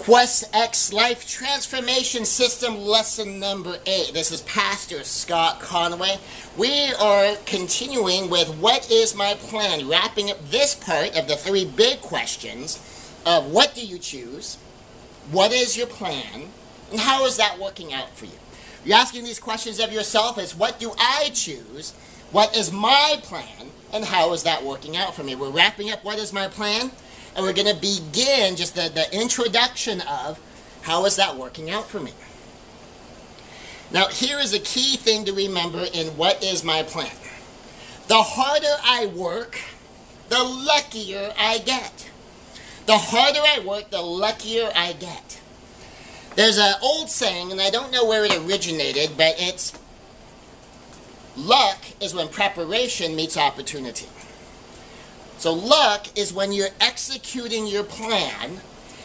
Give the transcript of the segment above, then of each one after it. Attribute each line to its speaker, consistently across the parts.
Speaker 1: QXChurch Life Transformation System Lesson number 8. This is Pastor Scott Conway. We are continuing with what is my plan, wrapping up this part of the 3 big questions of what do you choose, what is your plan, and how is that working out for you. You're asking these questions of yourself as what do I choose, what is my plan, and how is that working out for me. We're wrapping up what is my plan. And we're going to begin just the introduction of how is that working out for me. Now, here is a key thing to remember in what is my plan. The harder I work, the luckier I get. The harder I work, the luckier I get. There's an old saying, and I don't know where it originated, but it's luck is when preparation meets opportunity. So luck is when you're executing your plan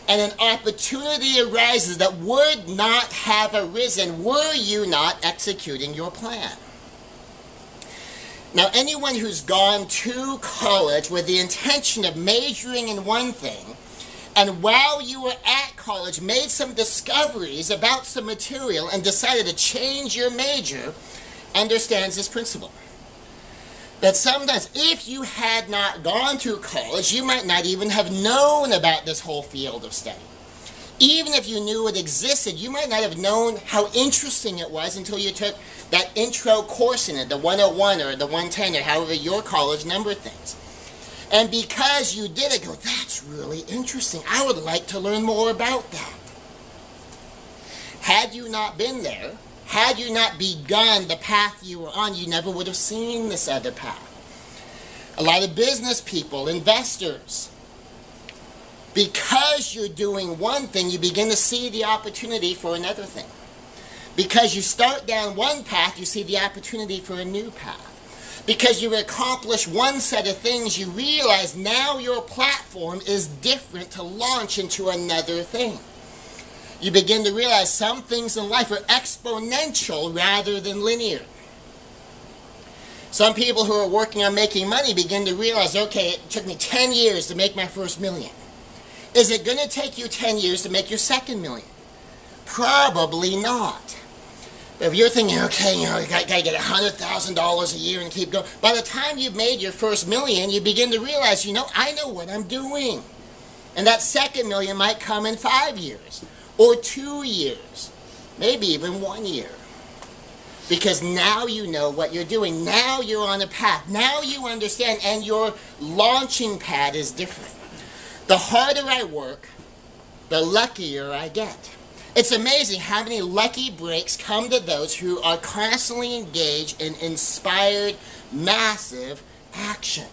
Speaker 1: and an opportunity arises that would not have arisen were you not executing your plan. Now, anyone who's gone to college with the intention of majoring in one thing, and while you were at college made some discoveries about some material and decided to change your major, understands this principle. That sometimes if you had not gone to college, you might not even have known about this whole field of study. Even if you knew it existed, you might not have known how interesting it was until you took that intro course in it, the 101 or the 110 or however your college numbered things. And because you did it, go, that's really interesting. I would like to learn more about that. Had you not been there, had you not begun the path you were on, you never would have seen this other path. A lot of business people, investors, because you're doing one thing, you begin to see the opportunity for another thing. Because you start down one path, you see the opportunity for a new path. Because you accomplish one set of things, you realize now your platform is different to launch into another thing. You begin to realize some things in life are exponential rather than linear. Some people who are working on making money begin to realize, okay, it took me 10 years to make my first million. Is it going to take you 10 years to make your second million? Probably not. But if you're thinking, okay, you got to get $100,000 a year and keep going, by the time you've made your first million, you begin to realize, I know what I'm doing. And that second million might come in 5 years. Or 2 years, maybe even 1 year. Because now you know what you're doing. Now you're on a path. Now you understand, and your launching pad is different. The harder I work, the luckier I get. It's amazing how many lucky breaks come to those who are constantly engaged in inspired, massive action.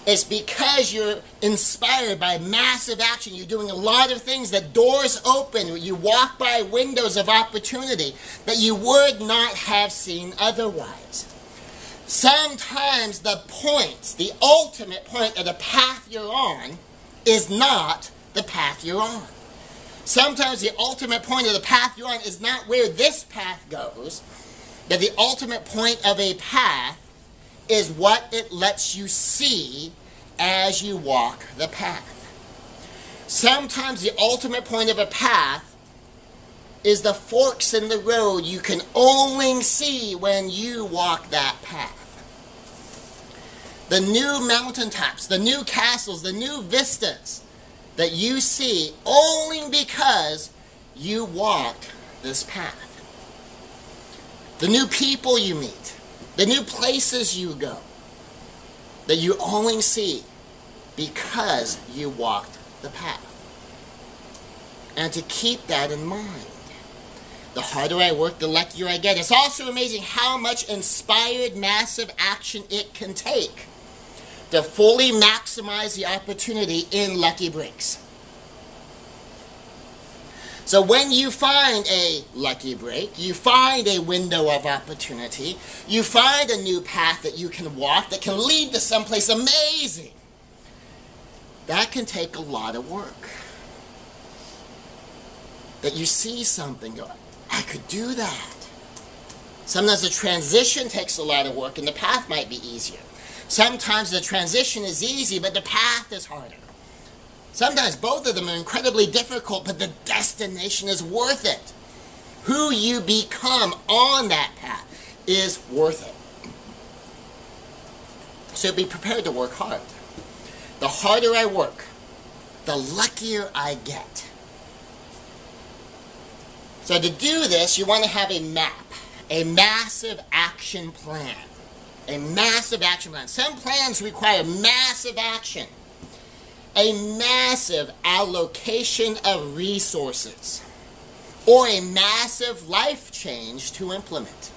Speaker 1: It's because you're inspired by massive action. You're doing a lot of things, that doors open. You walk by windows of opportunity that you would not have seen otherwise. Sometimes the ultimate point of the path you're on is not the path you're on. Sometimes the ultimate point of the path you're on is not where this path goes. That the ultimate point of a path is what it lets you see as you walk the path. Sometimes the ultimate point of a path is the forks in the road you can only see when you walk that path. The new mountaintops, the new castles, the new vistas that you see only because you walked this path. The new people you meet, the new places you go, that you only see because you walked the path. And to keep that in mind, the harder I work, the luckier I get. It's also amazing how much inspired, massive action it can take to fully maximize the opportunity in lucky breaks. So when you find a lucky break, you find a window of opportunity, you find a new path that you can walk that can lead to someplace amazing, that can take a lot of work. That you see something, go, I could do that. Sometimes the transition takes a lot of work and the path might be easier. Sometimes the transition is easy, but the path is harder. Sometimes both of them are incredibly difficult, but the destination is worth it. Who you become on that path is worth it. So be prepared to work hard. The harder I work, the luckier I get. So to do this, you want to have a map, a massive action plan. A massive action plan. Some plans require massive action. A massive allocation of resources. Or a massive life change to implement.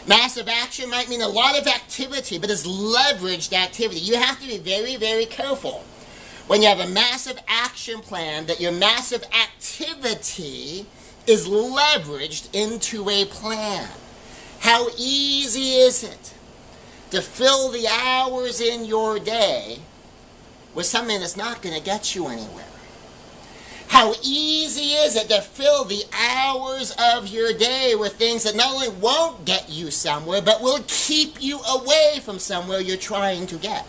Speaker 1: Massive action might mean a lot of activity, but it's leveraged activity. You have to be very, very careful when you have a massive action plan that your massive activity is leveraged into a plan. How easy is it to fill the hours in your day with something that's not going to get you anywhere? How easy is it to fill the hours of your day with things that not only won't get you somewhere, but will keep you away from somewhere you're trying to get?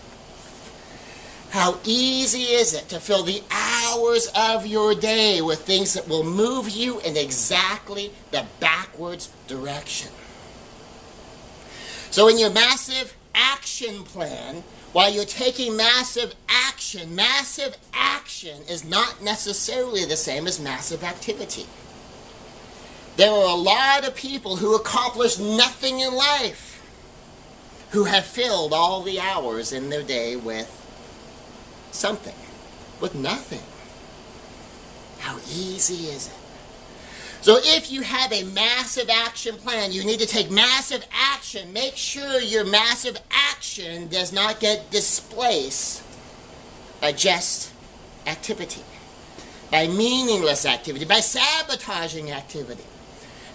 Speaker 1: How easy is it to fill the hours of your day with things that will move you in exactly the backwards direction? So in your massive action plan, while you're taking massive action is not necessarily the same as massive activity. There are a lot of people who accomplish nothing in life who have filled all the hours in their day with something, with nothing. How easy is it? So if you have a massive action plan, you need to take massive action. Make sure your massive action does not get displaced by just activity, by meaningless activity, by sabotaging activity.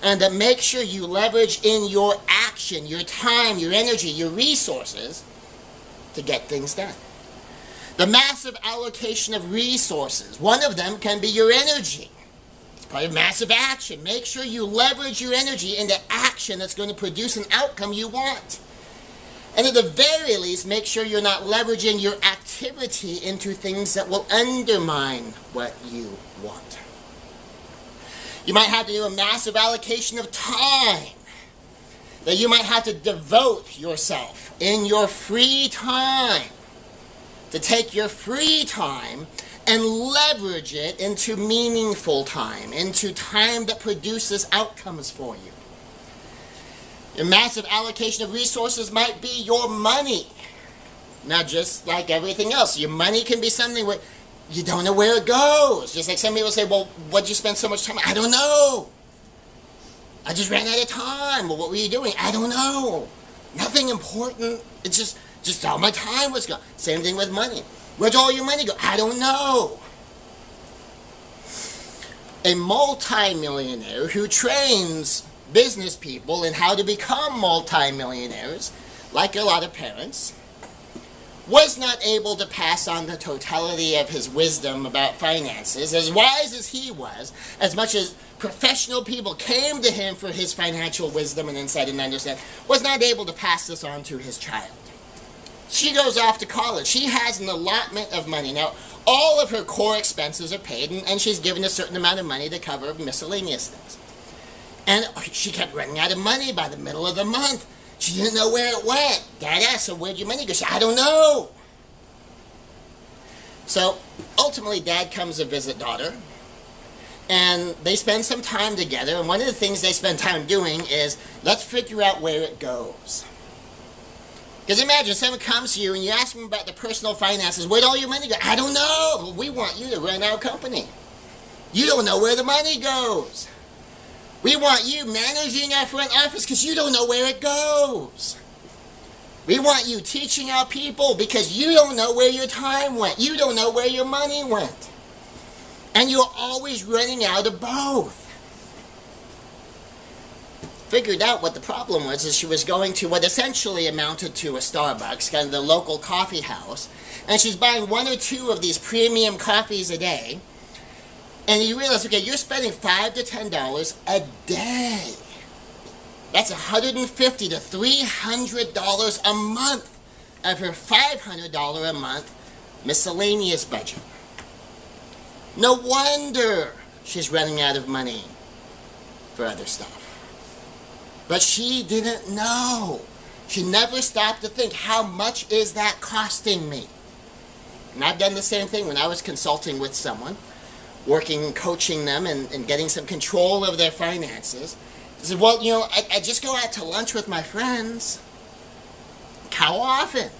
Speaker 1: And to make sure you leverage in your action, your time, your energy, your resources to get things done. The massive allocation of resources. One of them can be your energy. Part of massive action. Make sure you leverage your energy into action that's going to produce an outcome you want. And at the very least, make sure you're not leveraging your activity into things that will undermine what you want. You might have to do a massive allocation of time. That you might have to devote yourself in your free time. To take your free time and leverage it into meaningful time, into time that produces outcomes for you. Your massive allocation of resources might be your money. Now, just like everything else, your money can be something where you don't know where it goes. Just like some people say, well, what'd you spend so much time on? I don't know. I just ran out of time. Well, what were you doing? I don't know. Nothing important. It's just all my time was gone. Same thing with money. Where'd all your money go? I don't know. A multi-millionaire who trains business people in how to become multi-millionaires, like a lot of parents, was not able to pass on the totality of his wisdom about finances, as wise as he was, as much as professional people came to him for his financial wisdom and insight and understanding, was not able to pass this on to his child. She goes off to college. She has an allotment of money. Now, all of her core expenses are paid, and she's given a certain amount of money to cover miscellaneous things. And she kept running out of money by the middle of the month. She didn't know where it went. Dad asked her, where'd your money go? She said, I don't know. So, ultimately, Dad comes to visit daughter, and they spend some time together, and one of the things they spend time doing is, let's figure out where it goes. Because imagine someone comes to you and you ask them about the personal finances. Where'd all your money go? I don't know. Well, we want you to run our company. You don't know where the money goes. We want you managing our front office because you don't know where it goes. We want you teaching our people because you don't know where your time went. You don't know where your money went. And you're always running out of both. Figured out what the problem was is she was going to what essentially amounted to a Starbucks, kind of the local coffee house, and she's buying one or two of these premium coffees a day, and you realize, okay, you're spending $5 to $10 a day. That's $150 to $300 a month of her $500 a month miscellaneous budget. No wonder she's running out of money for other stuff. But she didn't know. She never stopped to think, how much is that costing me? And I've done the same thing when I was consulting with someone, working, coaching them, and getting some control of their finances. I said, well, you know, I just go out to lunch with my friends. How often?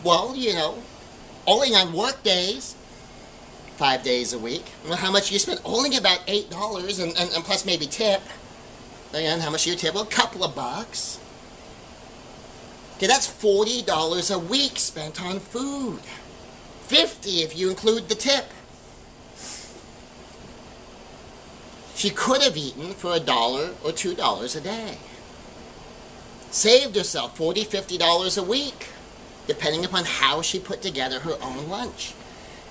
Speaker 1: Well, you know, only on work days, 5 days a week. Well, how much you spend? Only about $8 and plus maybe tip. And how much do you tip? Well, a couple of bucks. Okay, that's $40 a week spent on food. $50 if you include the tip. She could have eaten for $1 or $2 a day. Saved herself $40, $50 a week, depending upon how she put together her own lunch.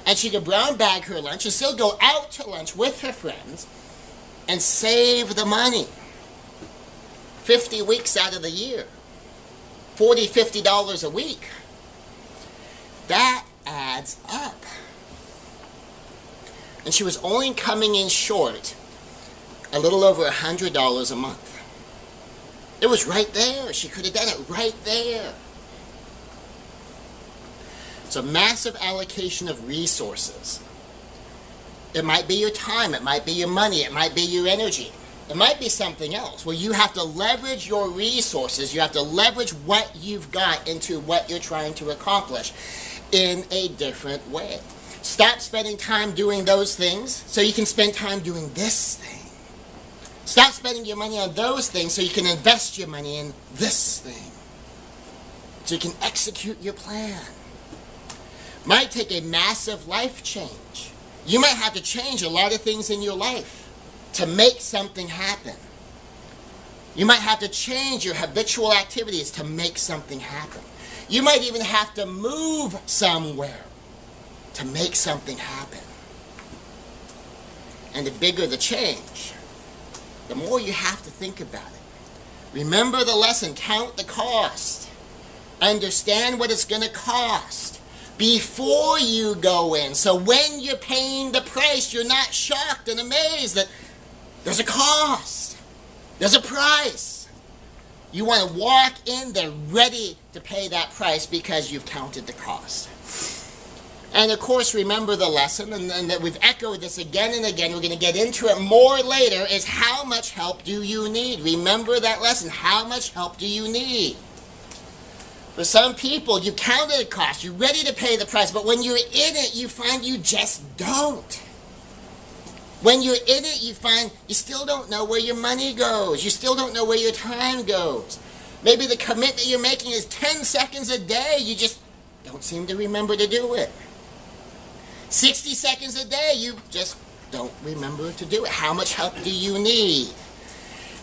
Speaker 1: And she could brown bag her lunch and still go out to lunch with her friends and save the money. 50 weeks out of the year. $40, $50 a week. That adds up. And she was only coming in short a little over $100 a month. It was right there. She could have done it right there. It's a massive allocation of resources. It might be your time, it might be your money, it might be your energy. It might be something else where you have to leverage your resources, you have to leverage what you've got into what you're trying to accomplish in a different way. Stop spending time doing those things so you can spend time doing this thing. Stop spending your money on those things so you can invest your money in this thing. So you can execute your plan. Might take a massive life change. You might have to change a lot of things in your life to make something happen. You might have to change your habitual activities to make something happen. You might even have to move somewhere to make something happen. And the bigger the change, the more you have to think about it. Remember the lesson, count the cost. Understand what it's going to cost before you go in. So when you're paying the price, you're not shocked and amazed that there's a cost. There's a price. You want to walk in there ready to pay that price because you've counted the cost. And of course, remember the lesson, and that we've echoed this again and again. We're going to get into it more later, is how much help do you need? Remember that lesson. How much help do you need? For some people, you've counted the cost. You're ready to pay the price. But when you're in it, you find you just don't. When you're in it, you find you still don't know where your money goes. You still don't know where your time goes. Maybe the commitment you're making is 10 seconds a day. You just don't seem to remember to do it. 60 seconds a day, you just don't remember to do it. How much help do you need?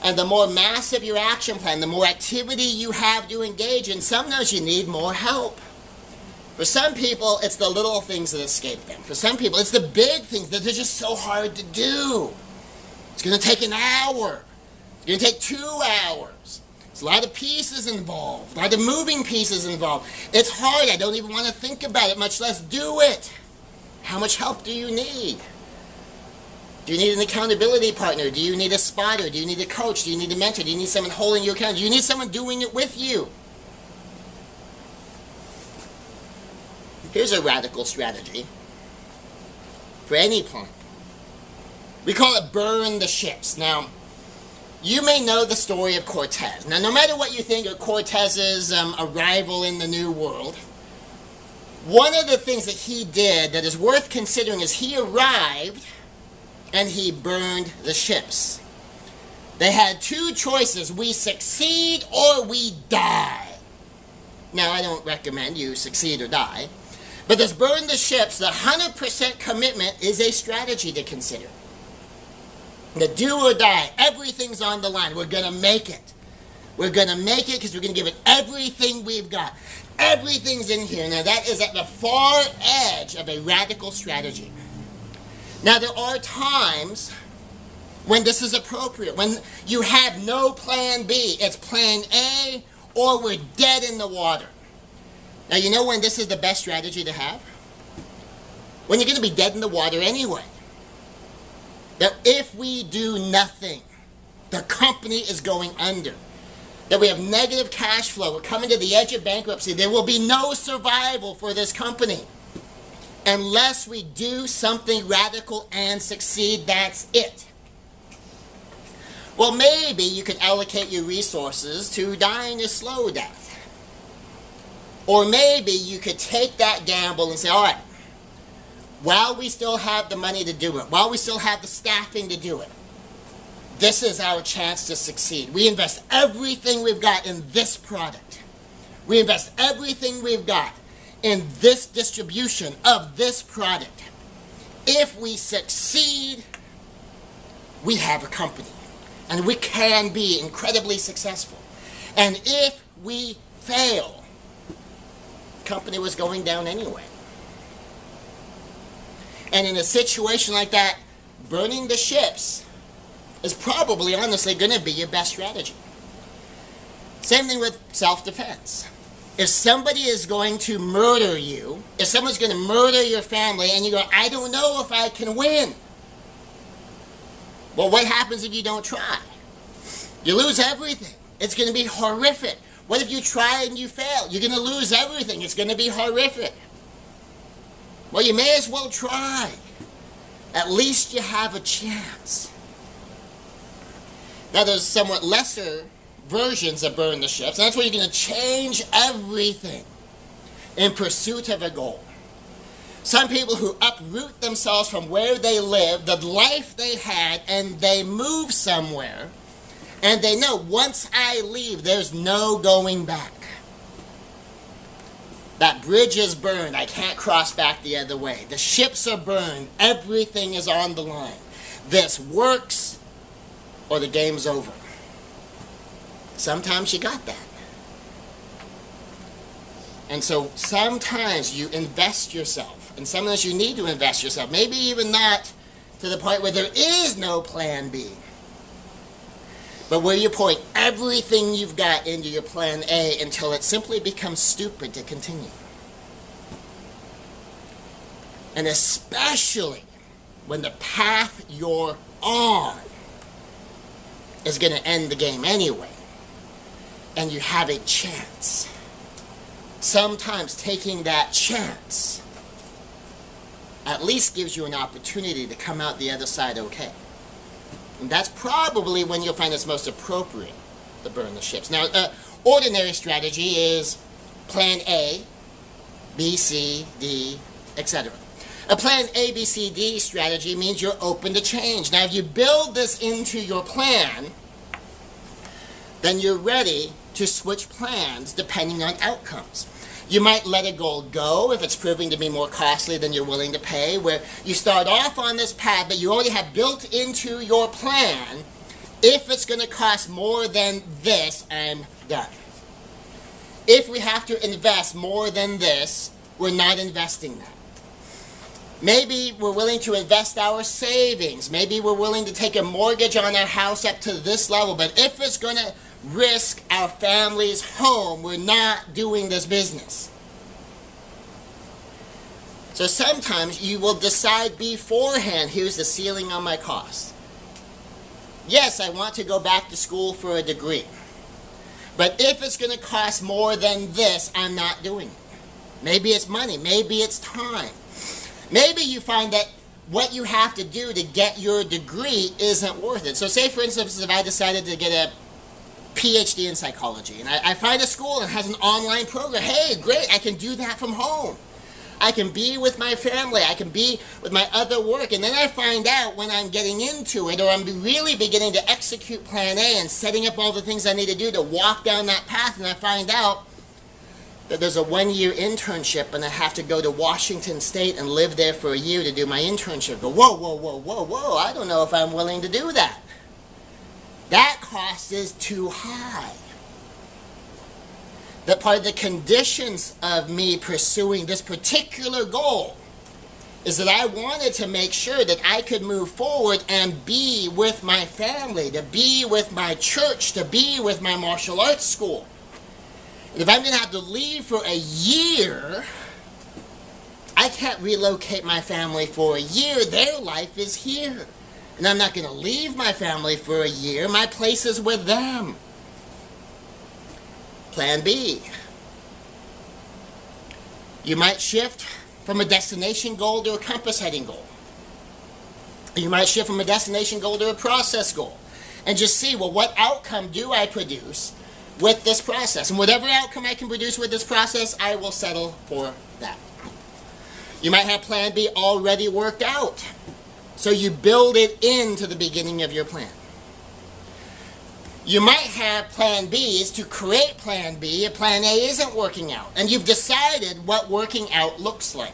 Speaker 1: And the more massive your action plan, the more activity you have to engage in, sometimes you need more help. For some people, it's the little things that escape them. For some people, it's the big things that are just so hard to do. It's going to take an hour. It's going to take 2 hours. There's a lot of pieces involved, a lot of moving pieces involved. It's hard. I don't even want to think about it, much less do it. How much help do you need? Do you need an accountability partner? Do you need a spotter? Do you need a coach? Do you need a mentor? Do you need someone holding you accountable? Do you need someone doing it with you? Here's a radical strategy for any plan. We call it burn the ships. Now, you may know the story of Cortez. Now, no matter what you think of Cortez's arrival in the New World, one of the things that he did that is worth considering is he arrived and he burned the ships. They had two choices: we succeed or we die. Now, I don't recommend you succeed or die, but this burn the ships, the 100% commitment, is a strategy to consider. The do or die, everything's on the line. We're going to make it. We're going to make it because we're going to give it everything we've got. Everything's in here. Now, that is at the far edge of a radical strategy. Now, there are times when this is appropriate, when you have no plan B. It's plan A or we're dead in the water. Now, you know when this is the best strategy to have? when you're going to be dead in the water anyway. That if we do nothing, the company is going under. That we have negative cash flow. We're coming to the edge of bankruptcy. There will be no survival for this company unless we do something radical and succeed. That's it. Well, maybe you could allocate your resources to dying a slow death. Or maybe you could take that gamble and say, all right, while we still have the money to do it, while we still have the staffing to do it, this is our chance to succeed. We invest everything we've got in this product. We invest everything we've got in this distribution of this product. If we succeed, we have a company. And we can be incredibly successful. And if we fail, the company was going down anyway. And in a situation like that, burning the ships is probably, honestly, going to be your best strategy. Same thing with self-defense. If somebody is going to murder you, if someone's going to murder your family, and you go, I don't know if I can win. Well, what happens if you don't try? You lose everything. It's going to be horrific. What if you try and you fail? You're going to lose everything. It's going to be horrific. Well, you may as well try. At least you have a chance. Now, there's somewhat lesser versions of burn the ships, and that's where you're going to change everything in pursuit of a goal. Some people who uproot themselves from where they live, the life they had, and they move somewhere, and they know once I leave, there's no going back. That bridge is burned. I can't cross back the other way. The ships are burned. Everything is on the line. This works, or the game's over. Sometimes you got that. And so sometimes you invest yourself. And sometimes you need to invest yourself. Maybe even not to the point where there is no plan B. But where you point everything you've got into your plan A until it simply becomes stupid to continue. And especially when the path you're on is going to end the game anyway. And you have a chance. Sometimes taking that chance at least gives you an opportunity to come out the other side okay. And that's probably when you'll find it's most appropriate to burn the ships. Now, ordinary strategy is plan A, B, C, D, etc. A plan A, B, C, D strategy means you're open to change. Now, if you build this into your plan, then you're ready to switch plans depending on outcomes. You might let a goal go if it's proving to be more costly than you're willing to pay, where you start off on this path, but you already have built into your plan, if it's going to cost more than this, I'm done. If we have to invest more than this, we're not investing that. Maybe we're willing to invest our savings. Maybe we're willing to take a mortgage on our house up to this level, but if it's going to risk our family's home, we're not doing this business. So sometimes you will decide beforehand, here's the ceiling on my costs. Yes, I want to go back to school for a degree. But if it's going to cost more than this, I'm not doing it. Maybe it's money. Maybe it's time. Maybe you find that what you have to do to get your degree isn't worth it. So say, for instance, if I decided to get a PhD in psychology, and I find a school that has an online program. Hey, great, I can do that from home. I can be with my family. I can be with my other work. And then I find out when I'm getting into it, or I'm really beginning to execute plan A and setting up all the things I need to do to walk down that path, and I find out that there's a 1-year internship and I have to go to Washington State and live there for a year to do my internship. Go, whoa, whoa, whoa, whoa, whoa, I don't know if I'm willing to do that. That cost is too high. That part of the conditions of me pursuing this particular goal is that I wanted to make sure that I could move forward and be with my family, to be with my church, to be with my martial arts school. And if I'm going to have to leave for a year, I I can't relocate my family for a year. Their life is here. And I'm not going to leave my family for a year. My place is with them. Plan B. You might shift from a destination goal to a compass heading goal. You might shift from a destination goal to a process goal. And just see, well, what outcome do I produce with this process? And whatever outcome I can produce with this process, I will settle for that. You might have plan B already worked out. So you build it into the beginning of your plan. You might have plan Bs to create plan B if plan A isn't working out. And you've decided what working out looks like.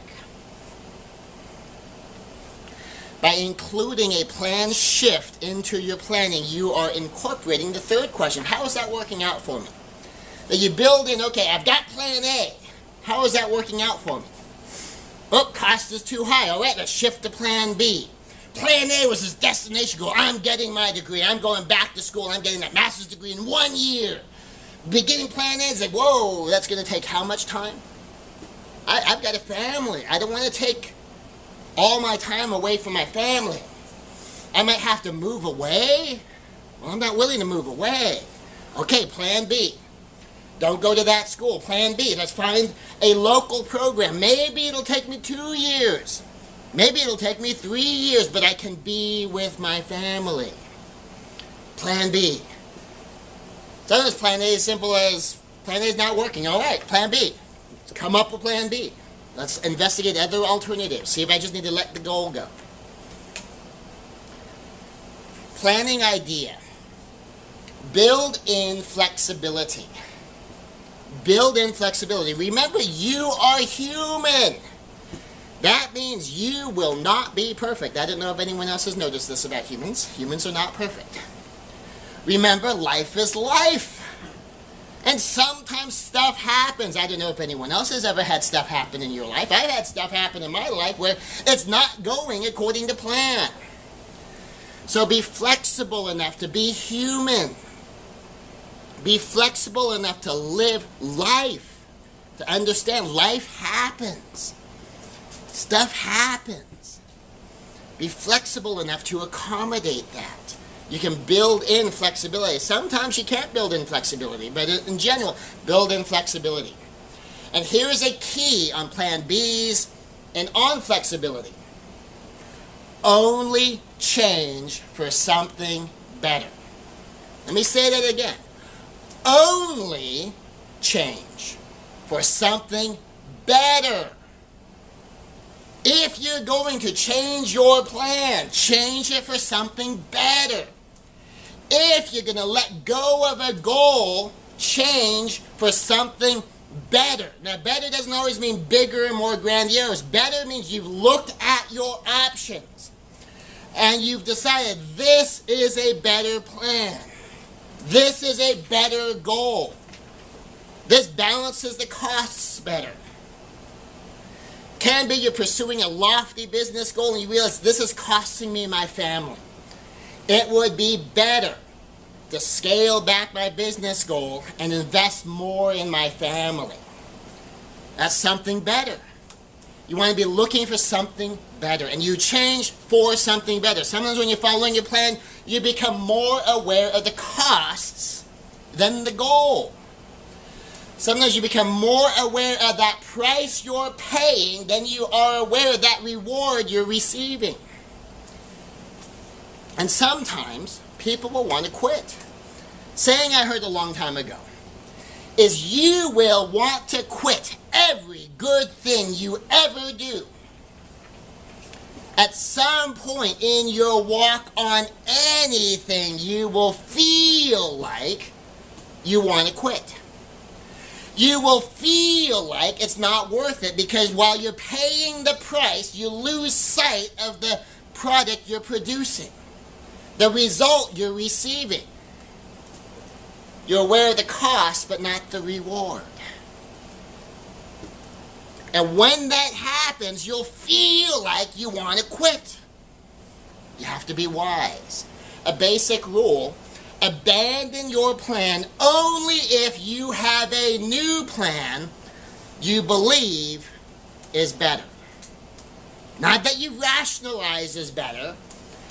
Speaker 1: By including a plan shift into your planning, you are incorporating the third question. How is that working out for me? That you build in, okay, I've got plan A. How is that working out for me? Oh, cost is too high. All right, let's shift to plan B. Plan A was this destination goal. I'm getting my degree. I'm going back to school. I'm getting that master's degree in 1 year. Beginning plan A is like, whoa, that's going to take how much time? I've got a family. I don't want to take all my time away from my family. I might have to move away. Well, I'm not willing to move away. Okay, plan B. Don't go to that school. Plan B. Let's find a local program. Maybe it'll take me 2 years. Maybe it'll take me 3 years, but I can be with my family. Plan B. Sometimes plan A is simple as plan A is not working. All right, plan B. Let's come up with plan B. Let's investigate other alternatives. See if I just need to let the goal go. Planning idea. Build in flexibility. Build in flexibility. Remember, you are human. That means you will not be perfect. I don't know if anyone else has noticed this about humans. Humans are not perfect. Remember, life is life. And sometimes stuff happens. I don't know if anyone else has ever had stuff happen in your life. I've had stuff happen in my life where it's not going according to plan. So be flexible enough to be human. Be flexible enough to live life. To understand life happens. Stuff happens. Be flexible enough to accommodate that. You can build in flexibility. Sometimes you can't build in flexibility, but in general, build in flexibility. And here's a key on plan Bs and on flexibility. Only change for something better. Let me say that again. Only change for something better. If you're going to change your plan, change it for something better. If you're going to let go of a goal, change for something better. Now, better doesn't always mean bigger and more grandiose. Better means you've looked at your options and you've decided this is a better plan. This is a better goal. This balances the costs better. Can be you're pursuing a lofty business goal and you realize this is costing me my family. It would be better to scale back my business goal and invest more in my family. That's something better. You want to be looking for something better, and you change for something better. Sometimes when you're following your plan, you become more aware of the costs than the goal. Sometimes you become more aware of that price you're paying than you are aware of that reward you're receiving. And sometimes people will want to quit. Saying I heard a long time ago is you will want to quit every good thing you ever do. At some point in your walk on anything, you will feel like you want to quit. You will feel like it's not worth it because while you're paying the price, you lose sight of the product you're producing, the result you're receiving. You're aware of the cost, but not the reward. And when that happens, you'll feel like you want to quit. You have to be wise. A basic rule: abandon your plan only if you have a new plan you believe is better. Not that you rationalize is better.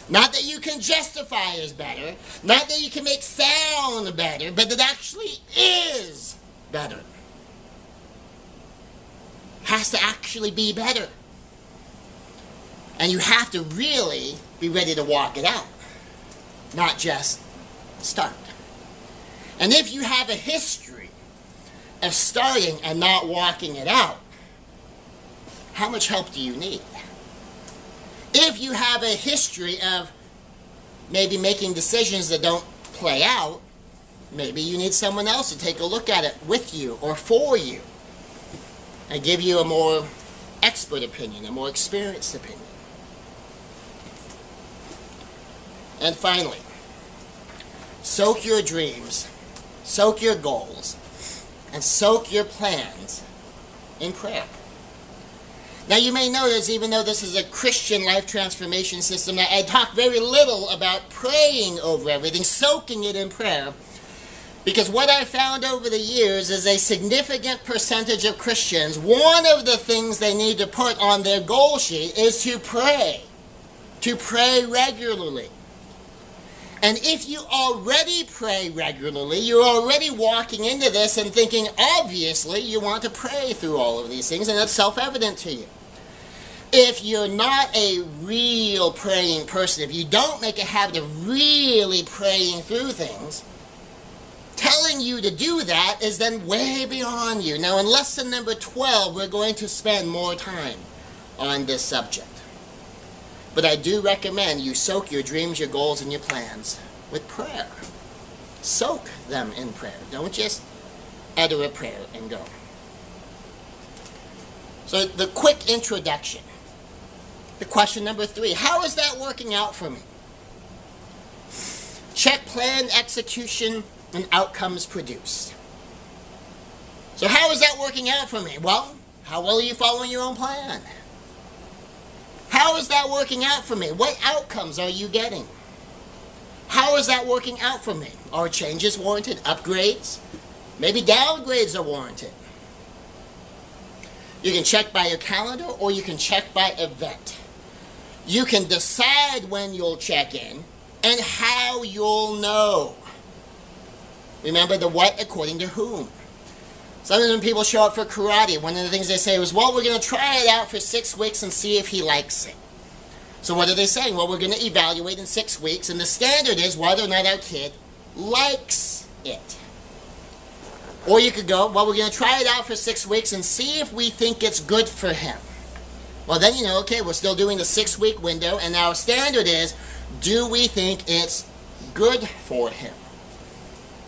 Speaker 1: Not that you can justify is better. Not that you can make sound better, but that actually is better. Has to actually be better. And you have to really be ready to walk it out. Not just start. And if you have a history of starting and not walking it out, how much help do you need? If you have a history of maybe making decisions that don't play out, maybe you need someone else to take a look at it with you or for you and give you a more expert opinion, a more experienced opinion. And finally, soak your dreams, soak your goals, and soak your plans in prayer. Now you may notice, even though this is a Christian life transformation system, that I talk very little about praying over everything, soaking it in prayer. Because what I found over the years is a significant percentage of Christians, one of the things they need to put on their goal sheet is to pray regularly. And if you already pray regularly, you're already walking into this and thinking, obviously, you want to pray through all of these things, and it's self-evident to you. If you're not a real praying person, if you don't make a habit of really praying through things, telling you to do that is then way beyond you. Now, in lesson number 12, we're going to spend more time on this subject. But I do recommend you soak your dreams, your goals, and your plans with prayer. Soak them in prayer. Don't just utter a prayer and go. So the quick introduction. The question number 3. How is that working out for me? Check plan, execution, and outcomes produced. So how is that working out for me? Well, how well are you following your own plan? How is that working out for me? What outcomes are you getting? How is that working out for me? Are changes warranted? Upgrades? Maybe downgrades are warranted. You can check by your calendar or you can check by event. You can decide when you'll check in and how you'll know. Remember the what according to whom. Sometimes when people show up for karate, one of the things they say was, well, we're going to try it out for 6 weeks and see if he likes it. So what are they saying? Well, we're going to evaluate in 6 weeks, and the standard is whether or not our kid likes it. Or you could go, well, we're going to try it out for 6 weeks and see if we think it's good for him. Well, then you know, okay, we're still doing the 6-week window, and our standard is, do we think it's good for him?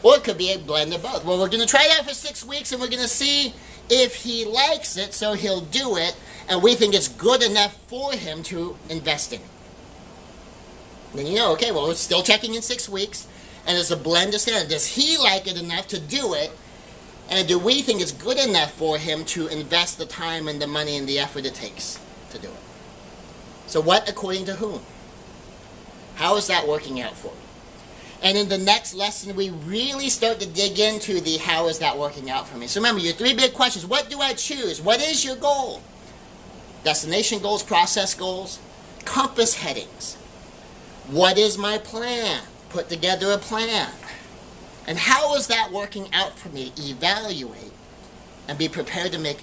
Speaker 1: Or it could be a blend of both. Well, we're going to try it out for 6 weeks, and we're going to see if he likes it, so he'll do it, and we think it's good enough for him to invest in it. Then you know, okay, well, we're still checking in 6 weeks, and it's a blend of standard. Does he like it enough to do it, and do we think it's good enough for him to invest the time and the money and the effort it takes to do it? So what according to whom? How is that working out for you? And in the next lesson, we really start to dig into the how is that working out for me. So remember, your 3 big questions. What do I choose? What is your goal? Destination goals, process goals, compass headings. What is my plan? Put together a plan. And how is that working out for me? Evaluate and be prepared to make